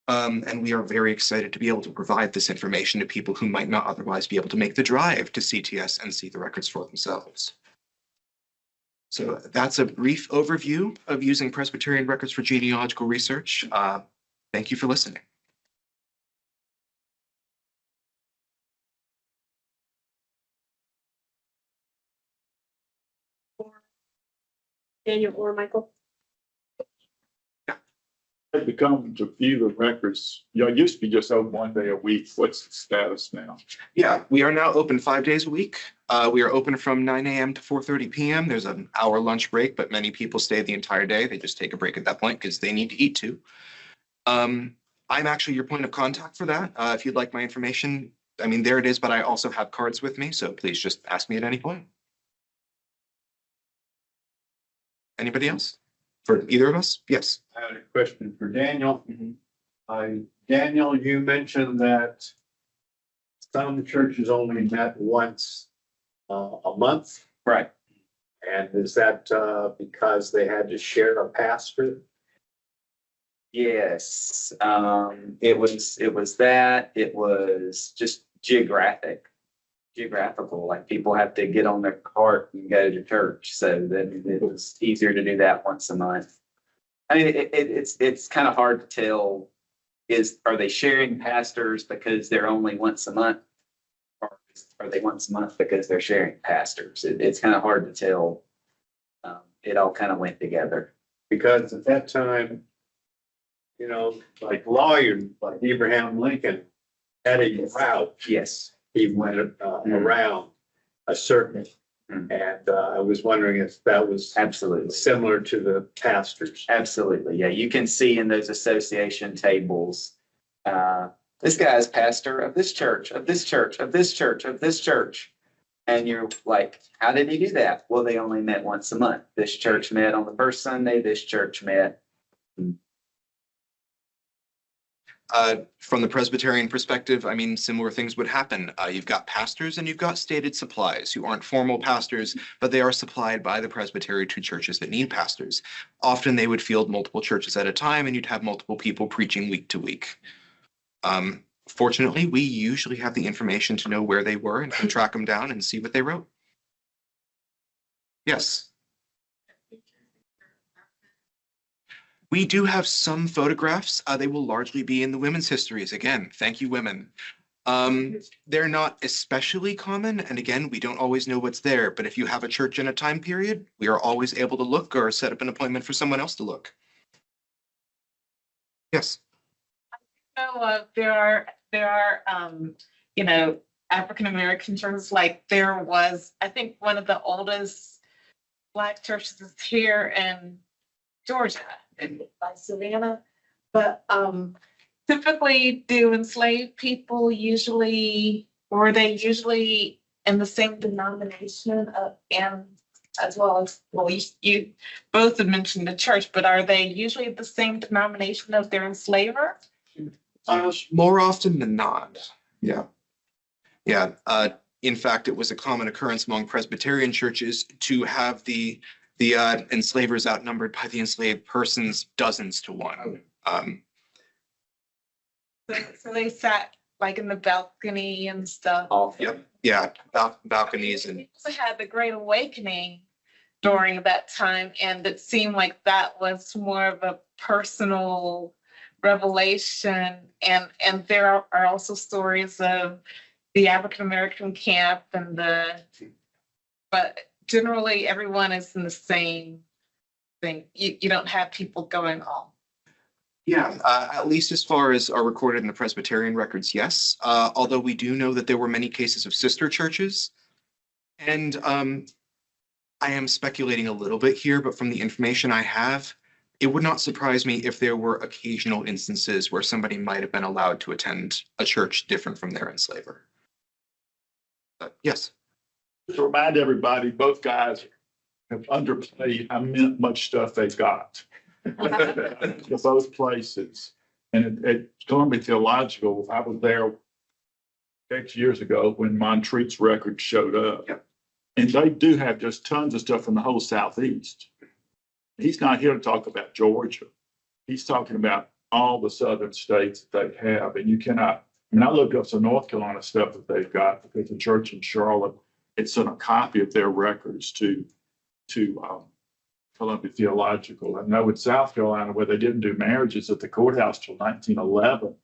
And we are very excited to be able to provide this information to people who might not otherwise be able to make the drive to CTS and see the records for themselves. So that's a brief overview of using Presbyterian records for genealogical research. Thank you for listening. Daniel or Michael? It become to view the records. You used to be just open one day a week. What's the status now? Yeah, we are now open 5 days a week. We are open from 9 a.m. to 4:30 p.m. There's an hour lunch break, but many people stay the entire day. They just take a break at that point because they need to eat too. I'm actually your point of contact for that. If you'd like my information, I mean, there it is, but I also have cards with me, so please just ask me at any point. Anybody else? For either of us? Yes. I had a question for Daniel. Daniel, you mentioned that some churches only met once a month. Right. And is that because they had to share a pastor? Yes. It was that. It was just geographical, like people have to get on their cart and go to church. So then it was easier to do that once a month. I mean, it's kind of hard to tell, are they sharing pastors because they're only once a month? Or are they once a month because they're sharing pastors? It's kind of hard to tell. It all kind of went together. Because at that time, you know, like lawyers, like Abraham Lincoln had a route. Yes. He went around a circuit. And I was wondering if that was Absolutely similar to the pastors. Absolutely. Yeah. You can see in those association tables, this guy is pastor of this church, of this church, of this church, of this church. And you're like, how did he do that? Well, they only met once a month. This church met on the first Sunday. This church met. From the Presbyterian perspective, I mean, similar things would happen. You've got pastors and you've got stated supplies who aren't formal pastors, but they are supplied by the presbytery to churches that need pastors. Often they would field multiple churches at a time and you'd have multiple people preaching week to week. Fortunately, we usually have the information to know where they were and can track them down and see what they wrote. Yes. We do have some photographs. They will largely be in the women's histories. Again, thank you, women. They're not especially common. And again, we don't always know what's there. But if you have a church in a time period, we are always able to look or set up an appointment for someone else to look. Yes. So there are you know, African American churches. Like there was, I think one of the oldest Black churches is here in Georgia, in like Savannah. But typically, do enslaved people usually, or they usually in the same denomination and as well as, well, you both have mentioned the church, but are they usually the same denomination of their enslaver? More often than not. Yeah. Yeah. In fact, it was a common occurrence among Presbyterian churches to have the enslavers outnumbered by the enslaved persons dozens to one. So they sat like in the balcony and stuff. Yep. Yeah. Balconies and. We also had the Great Awakening during that time, and it seemed like that was more of a personal revelation. And there are also stories of the African American camp but generally everyone is in the same thing. You don't have people going all. Yeah, at least as far as are recorded in the Presbyterian records, yes. Although we do know that there were many cases of sister churches. And I am speculating a little bit here, but from the information I have, it would not surprise me if there were occasional instances where somebody might have been allowed to attend a church different from their enslaver. But yes. To remind everybody, both guys have underplayed how much stuff they've got. To both places. And at Columbia Theological, I was there 6 years ago when Montreat's records showed up. Yep. And they do have just tons of stuff from the whole Southeast. He's not here to talk about Georgia. He's talking about all the southern states that they have. And you cannot, I mean, I looked up some North Carolina stuff that they've got because the church in Charlotte had sent a copy of their records to Columbia Theological. I know in South Carolina, where they didn't do marriages at the courthouse till 1911,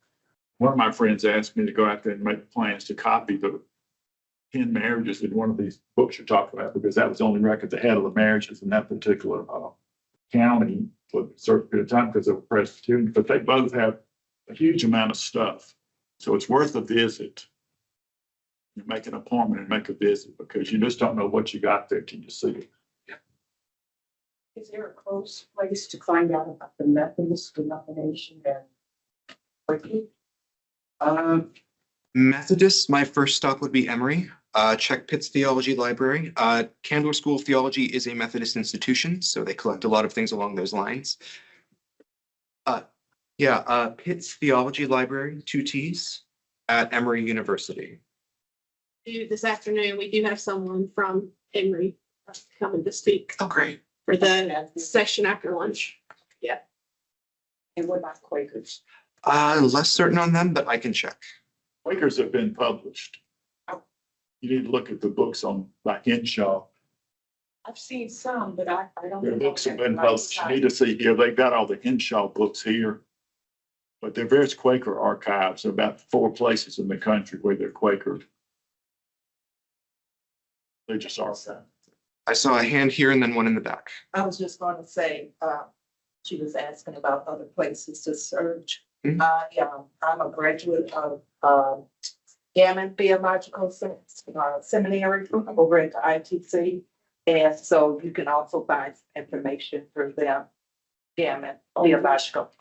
one of my friends asked me to go out there and make plans to copy the 10 marriages in one of these books you're talking about, because that was the only record they had of the marriages in that particular county for a certain period of time because they were Presbyterian. But they both have a huge amount of stuff. So it's worth a visit. You make an appointment and make a visit because you just don't know what you got there till you see it. Is there a close place to find out about the Methodist denomination and? Methodist, my first stop would be Emory. Check Pitt's Theology Library. Candler School of Theology is a Methodist institution, so they collect a lot of things along those lines. Pitt's Theology Library, 2 T's, at Emory University. This afternoon, we do have someone from Emory coming to speak Oh, great. for the session after lunch. And what about Quakers? Less certain on them, but I can check. Quakers have been published. You need to look at the books on by Henshaw. I've seen some, but I don't. Their think books have I've been read published. You need to see here. They've got all the Henshaw books here. But there are various Quaker archives, about 4 places in the country where they're Quaker. They just are. I saw a hand here and then one in the back. I was just going to say, she was asking about other places to search. Mhm. I'm a graduate of Gammon Theological Seminary over at the ITC. And so you can also find information through them. Gammon Theological.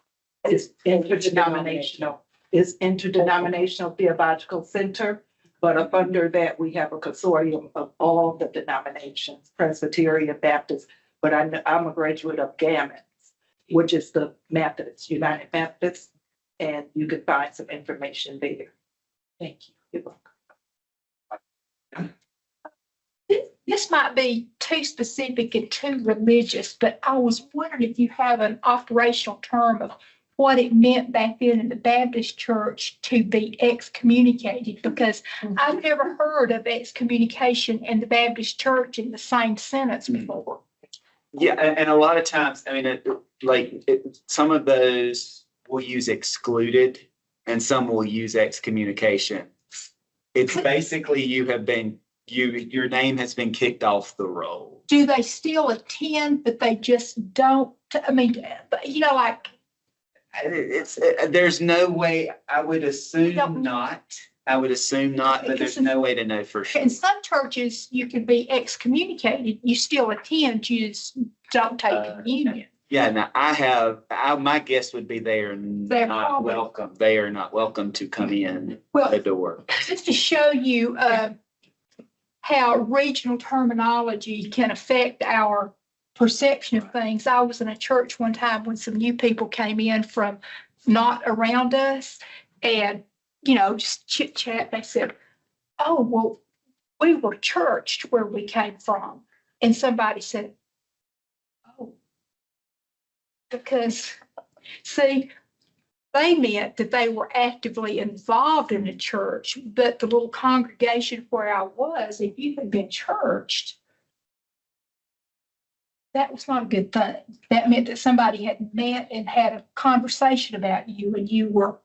It's interdenominational. It's Interdenominational Theological Center. But up under that, we have a consortium of all the denominations, Presbyterian, Baptist. But I'm a graduate of Gammon, which is the Methodist, United Methodist. and you can find some information there. Thank you. You're welcome. This might be too specific and too religious, but I was wondering if you have an operational term of what it meant back then in the Baptist church to be excommunicated, because I've never heard of excommunication in the Baptist church in the same sentence before. Yeah, and a lot of times, I mean, some of those will use excluded and some will use excommunication. It's basically your name has been kicked off the roll. Do they still attend, but they just don't? I mean, like. There's no way, I would assume don't- not. I would assume not, but there's no way to know for sure. In some churches, you can be excommunicated. You still attend, you just don't take communion. Yeah, now my guess would be they are They're not probably- welcome. They are not welcome to come in the Well, door. just to show you how regional terminology can affect our perception of things. I was in a church one time when some new people came in from not around us and, just chit chat. They said, oh, well, we were churched where we came from. And somebody said, oh, because see, they meant that they were actively involved in the church, but the little congregation where I was, if you had been churched, that was not a good thing. That meant that somebody had met and had a conversation about you and you were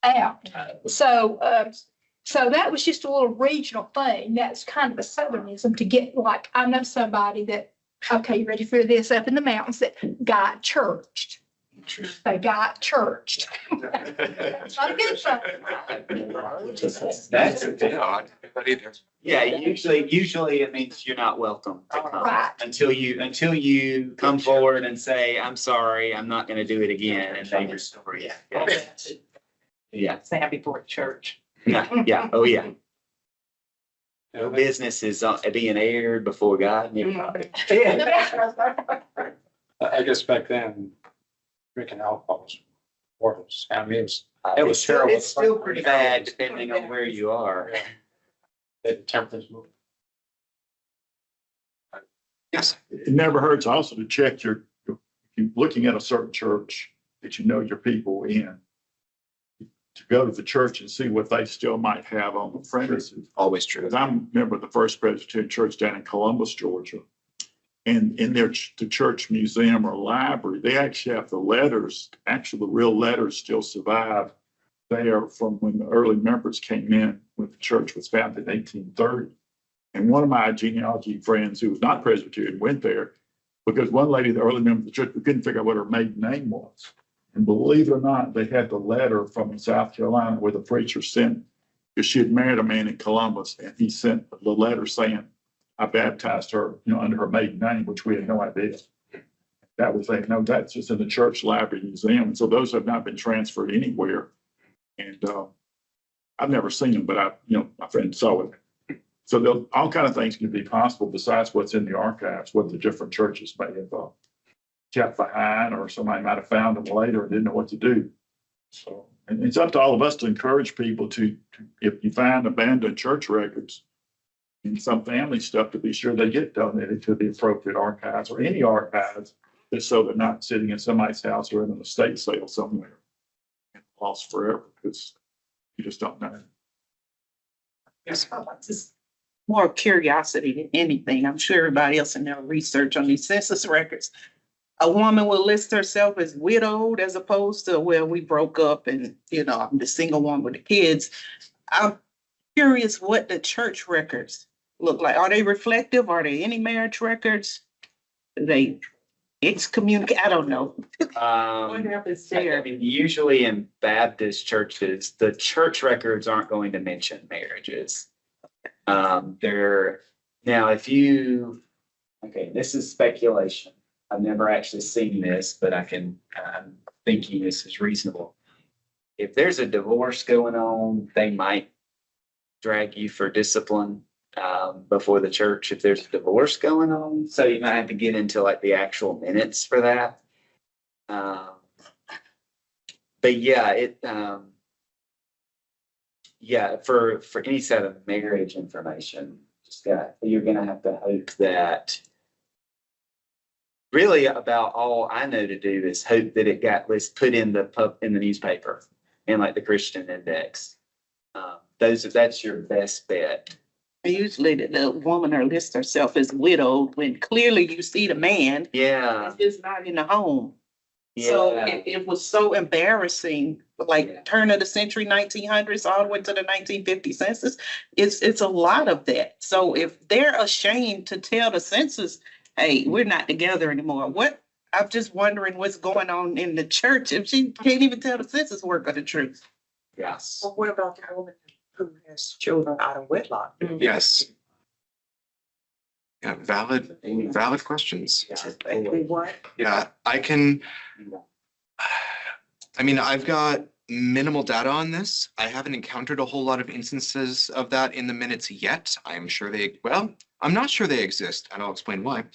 out. So that was just a little regional thing. That's kind of a southernism to get, like, I know somebody that, okay, you ready for this, up in the mountains that got churched. They got churched. That's not a good thing. That's odd. But either. Yeah, usually it means you're not welcome to come Right. until you come forward and say, I'm sorry, I'm not gonna do it again, and they restore you. Yeah, Stand before church. yeah, oh, yeah. No business is being aired before God. I guess back then, drinking alcohol was, I mean, it was terrible. It's still pretty bad depending on where you are. The temperance movement. Yes. It never hurts also to check if you're looking at a certain church that you know your people in, to go to the church and see what they still might have on the premises. Always true. Because I remember the first Presbyterian church down in Columbus, Georgia. And in the church museum or library, they actually have the letters, actually the real letters still survive. They are from when the early members came in when the church was founded in 1830. And one of my genealogy friends who was not Presbyterian went there because one lady, the early member of the church, we couldn't figure out what her maiden name was. And believe it or not, they had the letter from South Carolina where the preacher sent, because she had married a man in Columbus, and he sent the letter saying, I baptized her, under her maiden name, which we had no idea. That was like, no, that's just in the church library museum. And so those have not been transferred anywhere. And I've never seen them, but my friend saw it. So all kind of things can be possible besides what's in the archives, what the different churches may have kept behind, or somebody might have found them later and didn't know what to do. So, and it's up to all of us to encourage people to if you find abandoned church records and some family stuff, to be sure they get donated to the appropriate archives or any archives, just so they're not sitting in somebody's house or in an estate sale somewhere and lost forever, because you just don't know. Yes. Just more curiosity than anything. I'm sure everybody else in their research on these census records. A woman will list herself as widowed as opposed to, well, we broke up and, I'm the single one with the kids. I'm curious what the church records look like. Are they reflective? Are there any marriage records? Do they excommunicate? I don't know. What happens there? I mean, usually in Baptist churches, the church records aren't going to mention marriages. This is speculation. I've never actually seen this, but I'm thinking this is reasonable. If there's a divorce going on, they might drag you for discipline before the church if there's a divorce going on. So you might have to get into like the actual minutes for that. But yeah, yeah, for any set of marriage information, you're gonna have to hope that really about all I know to do is hope that it got put in the newspaper and like the Christian Index. That's your best bet. Usually the woman or lists herself as widowed when clearly you see the man Yeah, is not in the home. So yeah, it was so embarrassing, like Yeah. turn of the century, 1900s, all the way to the 1950 census. It's a lot of that. So if they're ashamed to tell the census, hey, we're not together anymore, I'm just wondering what's going on in the church if she can't even tell the census worker the truth. yes. Well, what about the woman who has children out of wedlock? Yes. Yeah, valid questions. They what? Yeah, I've got minimal data on this. I haven't encountered a whole lot of instances of that in the minutes yet. I'm not sure they exist, and I'll explain why.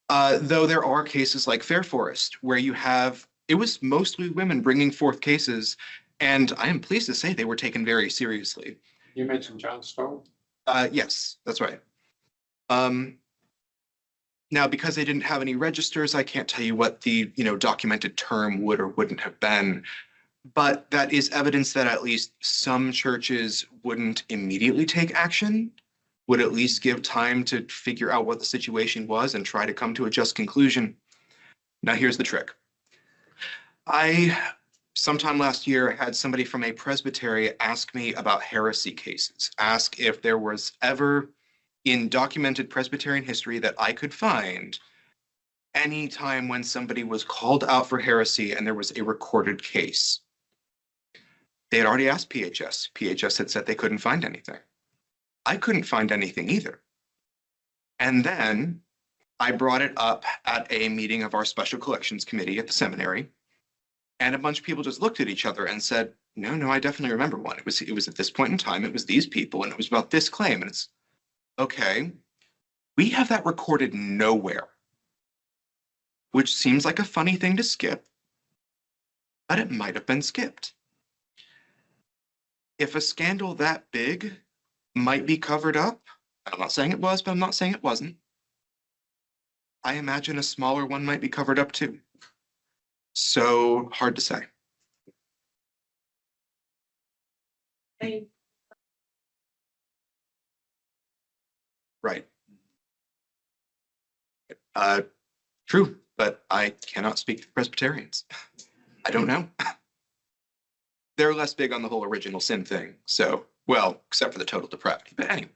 Though there are cases like Fair Forest, where it was mostly women bringing forth cases, and I am pleased to say they were taken very seriously. You mentioned John Stone. Yes, that's right. Now, because they didn't have any registers, I can't tell you what the, documented term would or wouldn't have been. But that is evidence that at least some churches wouldn't immediately take action, would at least give time to figure out what the situation was and try to come to a just conclusion. Now, here's the trick. Sometime last year, had somebody from a presbytery ask me about heresy cases, ask if there was ever in documented Presbyterian history that I could find any time when somebody was called out for heresy and there was a recorded case. They had already asked PHS. PHS had said they couldn't find anything. I couldn't find anything either. And then I brought it up at a meeting of our special collections committee at the seminary. And a bunch of people just looked at each other and said, no, I definitely remember one. It was at this point in time, it was these people, and it was about this claim. And it's, okay, we have that recorded nowhere, which seems like a funny thing to skip, but it might have been skipped. If a scandal that big might be covered up, I'm not saying it was, but I'm not saying it wasn't. I imagine a smaller one might be covered up too. So hard to say. Right. True, but I cannot speak for Presbyterians. I don't know. They're less big on the whole original sin thing. So, well, except for the total depravity, but anyway.